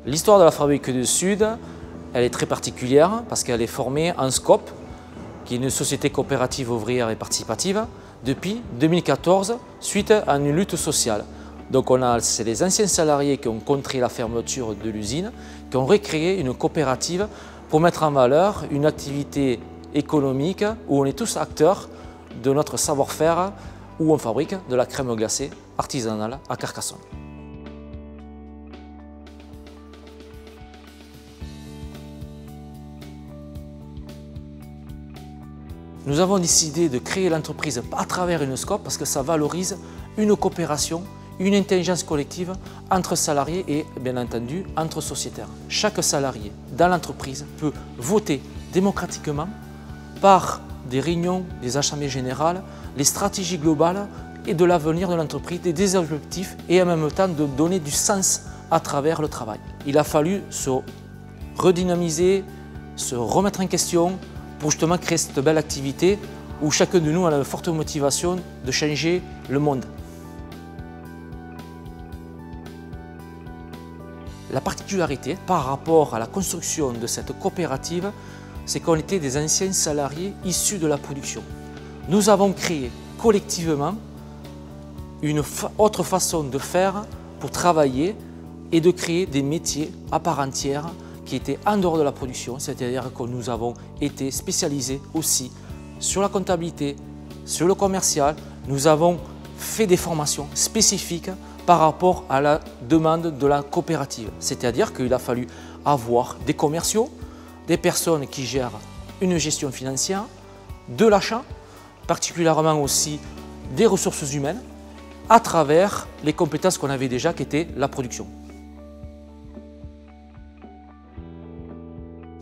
L'histoire de la Fabrique du Sud, elle est très particulière parce qu'elle est formée en SCOP, qui est une société coopérative ouvrière et participative, depuis 2014, suite à une lutte sociale. Donc c'est les anciens salariés qui ont contré la fermeture de l'usine, qui ont recréé une coopérative pour mettre en valeur une activité économique où on est tous acteurs de notre savoir-faire, où on fabrique de la crème glacée artisanale à Carcassonne. Nous avons décidé de créer l'entreprise à travers une SCOP parce que ça valorise une coopération, une intelligence collective entre salariés et bien entendu entre sociétaires. Chaque salarié dans l'entreprise peut voter démocratiquement par des réunions, des assemblées générales, les stratégies globales et de l'avenir de l'entreprise, des objectifs et en même temps de donner du sens à travers le travail. Il a fallu se redynamiser, se remettre en question pour justement créer cette belle activité où chacun de nous a une forte motivation de changer le monde. La particularité par rapport à la construction de cette coopérative, c'est qu'on était des anciens salariés issus de la production. Nous avons créé collectivement une autre façon de faire pour travailler et de créer des métiers à part entière qui étaient en dehors de la production, c'est-à-dire que nous avons été spécialisés aussi sur la comptabilité, sur le commercial. Nous avons fait des formations spécifiques par rapport à la demande de la coopérative. C'est-à-dire qu'il a fallu avoir des commerciaux, des personnes qui gèrent une gestion financière, de l'achat, particulièrement aussi des ressources humaines, à travers les compétences qu'on avait déjà, qui étaient la production.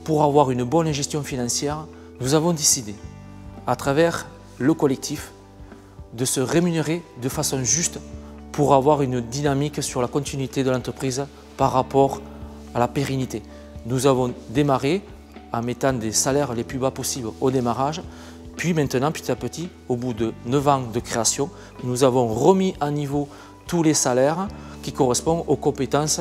Pour avoir une bonne gestion financière, nous avons décidé, à travers le collectif, de se rémunérer de façon juste pour avoir une dynamique sur la continuité de l'entreprise par rapport à la pérennité. Nous avons démarré en mettant des salaires les plus bas possibles au démarrage, puis maintenant, petit à petit, au bout de 9 ans de création, nous avons remis à niveau tous les salaires qui correspondent aux compétences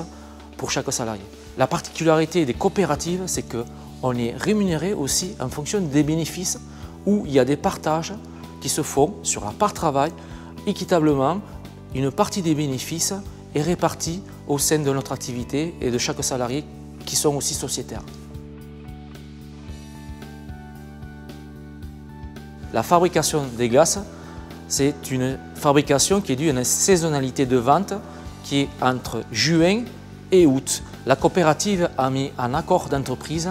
pour chaque salarié. La particularité des coopératives, c'est qu'on est rémunéré aussi en fonction des bénéfices où il y a des partages qui se font sur la part travail équitablement. Une partie des bénéfices est répartie au sein de notre activité et de chaque salarié qui sont aussi sociétaires. La fabrication des glaces, c'est une fabrication qui est due à une saisonnalité de vente qui est entre juin et août. La coopérative a mis en accord d'entreprise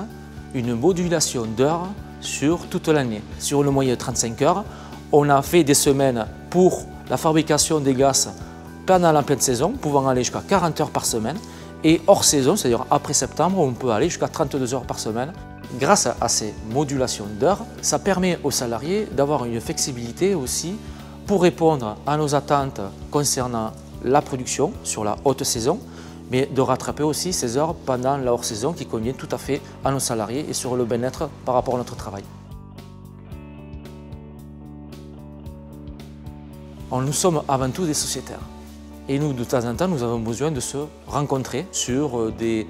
une modulation d'heures sur toute l'année. Sur le moyen de 35 heures, on a fait des semaines pour la fabrication des glaces pendant la pleine saison, pouvant aller jusqu'à 40 heures par semaine, et hors saison, c'est-à-dire après septembre, on peut aller jusqu'à 32 heures par semaine. Grâce à ces modulations d'heures, ça permet aux salariés d'avoir une flexibilité aussi pour répondre à nos attentes concernant la production sur la haute saison, mais de rattraper aussi ces heures pendant la hors-saison qui convient tout à fait à nos salariés et sur le bien-être par rapport à notre travail. Nous sommes avant tout des sociétaires et nous, de temps en temps, nous avons besoin de se rencontrer sur des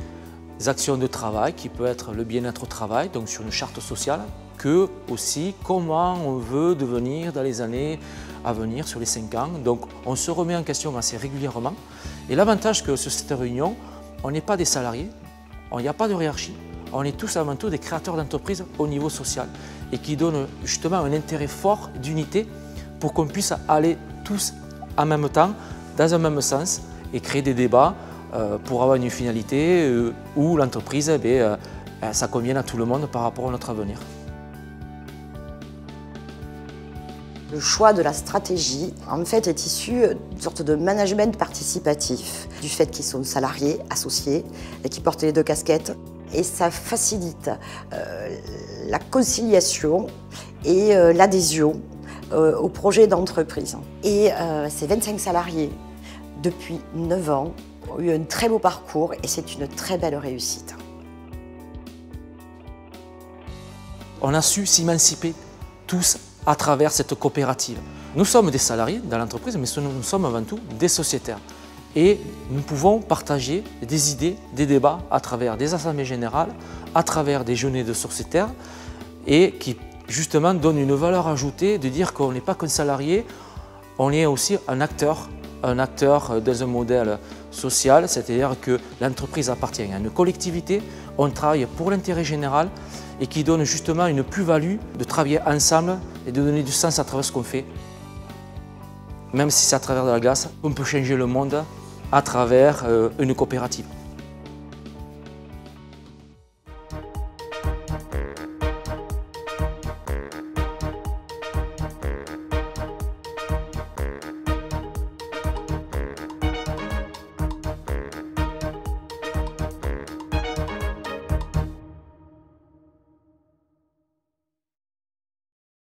actions de travail qui peut être le bien-être au travail, donc sur une charte sociale, que aussi comment on veut devenir dans les années à venir, sur les 5 ans. Donc on se remet en question assez régulièrement. Et l'avantage que sur cette réunion, on n'est pas des salariés, il n'y a pas de hiérarchie, on est tous avant tout des créateurs d'entreprises au niveau social et qui donnent justement un intérêt fort d'unité pour qu'on puisse aller tous en même temps, dans un même sens et créer des débats pour avoir une finalité où l'entreprise, ça convienne à tout le monde par rapport à notre avenir. Le choix de la stratégie, en fait, est issu d'une sorte de management participatif, du fait qu'ils sont salariés, associés, et qui portent les 2 casquettes. Et ça facilite la conciliation et l'adhésion au projet d'entreprise. Et ces 25 salariés, depuis 9 ans, ont eu un très beau parcours et c'est une très belle réussite. On a su s'émanciper tous à travers cette coopérative. Nous sommes des salariés dans l'entreprise, mais nous sommes avant tout des sociétaires. et nous pouvons partager des idées, des débats à travers des assemblées générales, à travers des journées de sociétaires et qui justement donnent une valeur ajoutée de dire qu'on n'est pas qu'un salarié, on est aussi un acteur dans un modèle social, c'est-à-dire que l'entreprise appartient à une collectivité, on travaille pour l'intérêt général et qui donne justement une plus-value de travailler ensemble et de donner du sens à travers ce qu'on fait. Même si c'est à travers de la glace, on peut changer le monde à travers une coopérative.